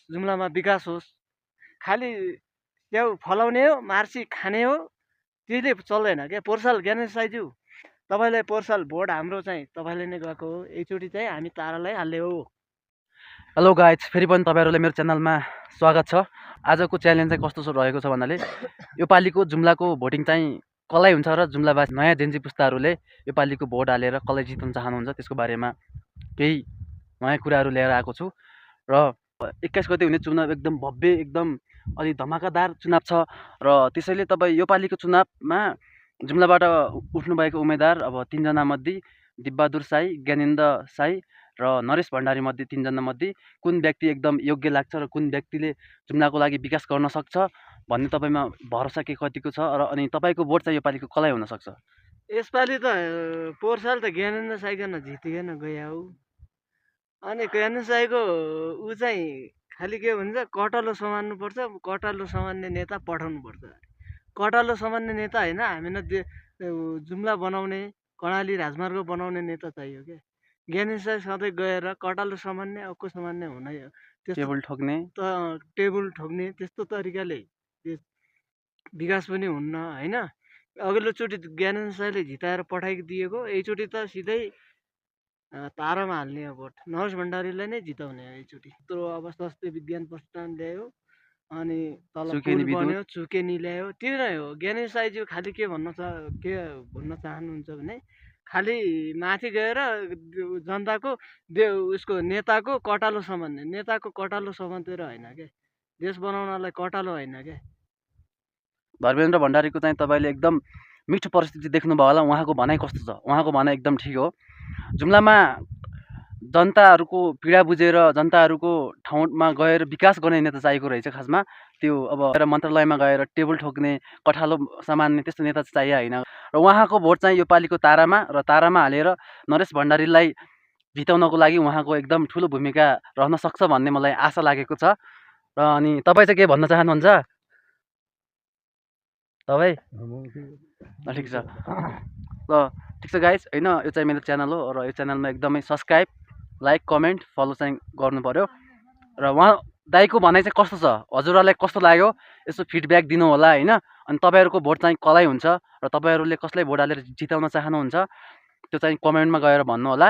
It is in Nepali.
जुम्लामा विकास होस्। खालि च्याउ फलाउने हो, मार्सी खाने हो, त्यसले चल्दैन क्या। पोहोर ज्ञानेश साईज्यू तपाईँलाई पोहोर भोट हाम्रो चाहिँ तपाईँले नै गएको हो। एकचोटि चाहिँ हामी तारालाई हाल्ने हो। हेलो गाइज, फेरि पनि तपाईँहरूले मेरो च्यानलमा स्वागत छ। आजको च्यालेन्ज चाहिँ कस्तो रहेको छ भन्नाले यो पालिको जुम्लाको भोटिङ चाहिँ कसलाई हुन्छ र जुम्लावासी नयाँ जेन्जी पुस्ताहरूले यो पालिको भोट हालेर कसलाई जिताउन चाहनुहुन्छ त्यसको बारेमा केही नयाँ कुराहरू लिएर आएको छु। र 21 गते हुने चुनाव एकदम भव्य, एकदम अलि धमाकादार चुनाव छ। र त्यसैले तपाईँ यो पालिको चुनावमा जुम्लाबाट उठ्नुभएको उम्मेदवार अब 3 जना मध्ये दिपबहादुर साई, ज्ञानेन्द्र साई र नरेश भण्डारी मध्ये 3 जना मध्ये कुन व्यक्ति एकदम योग्य लाग्छ र कुन व्यक्तिले जुम्लाको लागि विकास गर्न सक्छ भन्ने तपाईँमा भरोसा के कतिको छ र अनि तपाईँको भोट चाहिँ यो पालिको कसलाई हुन सक्छ? यसपालि त पोहोर साल त ज्ञानेन्द्र साईकन जितिकन गया हो। अनि ज्ञानेन्द्र साईको ऊ चाहिँ खालि के भन्छ, कटालो समान्नुपर्छ, कटालो समान्ने नेता पठाउनुपर्छ। कटालो समान्ने नेता होइन, हामीलाई जुम्ला बनाउने, कर्णाली राजमार्ग बनाउने नेता चाहियो क्या। ज्ञानेन्द्र साई सधैँ गएर कटालो समान्ने, अक्को समान्ने हुन, टेबल ठोक्ने टेबल ठोक्ने त्यस्तो तरिकाले विकास पनि हुन्न होइन। अघिल्लोचोटि ज्ञानेन्द्र साईले जिताएर पठाइदिएको, एकचोटि त सिधै तारामा हाल्ने हो भोट। नरेश भण्डारीलाई नै जिताउने हो एकचोटि। त्यो अब स्वास्थ्य विज्ञान प्रतिष्ठान ल्यायो, अनि तल पुल बन्यो, चुकेनी ल्यायो, त्यो नै हो। ज्ञानेन्द्र साईज्यू खालि के भन्न चाहनुहुन्छ भने खालि माथि गएर जनताको उसको नेताको कटालो समान्ने, नेताको कटालो समातेर होइन क्या, देश बनाउनलाई कटालो होइन क्या। धर्मेन्द्र भण्डारीको चाहिँ तपाईँले एकदम मिठो परिस्थिति देख्नुभयो होला। उहाँको भनाइ कस्तो छ? उहाँको भनाइ एकदम ठिक हो। जुम्लामा जनताहरूको पीडा बुझेर जनताहरूको ठाउँमा गएर विकास गर्ने नेता चाहिएको रहेछ खासमा। त्यो अब मन्त्रालयमा गएर टेबल ठोक्ने, कठालो समान्ने त्यस्तो नेता चाहिए होइन। र उहाँको भोट चाहिँ यो पालिको तारामा, र तारामा हालेर नरेश भण्डारीलाई जिताउनको लागि उहाँको एकदम ठुलो भूमिका रहन सक्छ भन्ने मलाई आशा लागेको छ। र अनि तपाईँ चाहिँ के भन्न चाहनुहुन्छ? तपाईँ ठिक छ। ल ठिक छ गाइज, होइन, यो चाहिँ मेरो च्यानल हो र यो च्यानलमा एकदमै सब्सक्राइब, लाइक, कमेन्ट, फलो चाहिँ गर्नु पऱ्यो। र उहाँ दाइको भनाइ चाहिँ कस्तो छ, हजुरहरूलाई कस्तो लाग्यो, यसो फिडब्याक दिनु होला होइन। अनि तपाईँहरूको भोट चाहिँ कसलाई हुन्छ र तपाईँहरूले कसलाई भोट हालेर जिताउन चाहनुहुन्छ त्यो चाहिँ कमेन्टमा गएर भन्नु होला।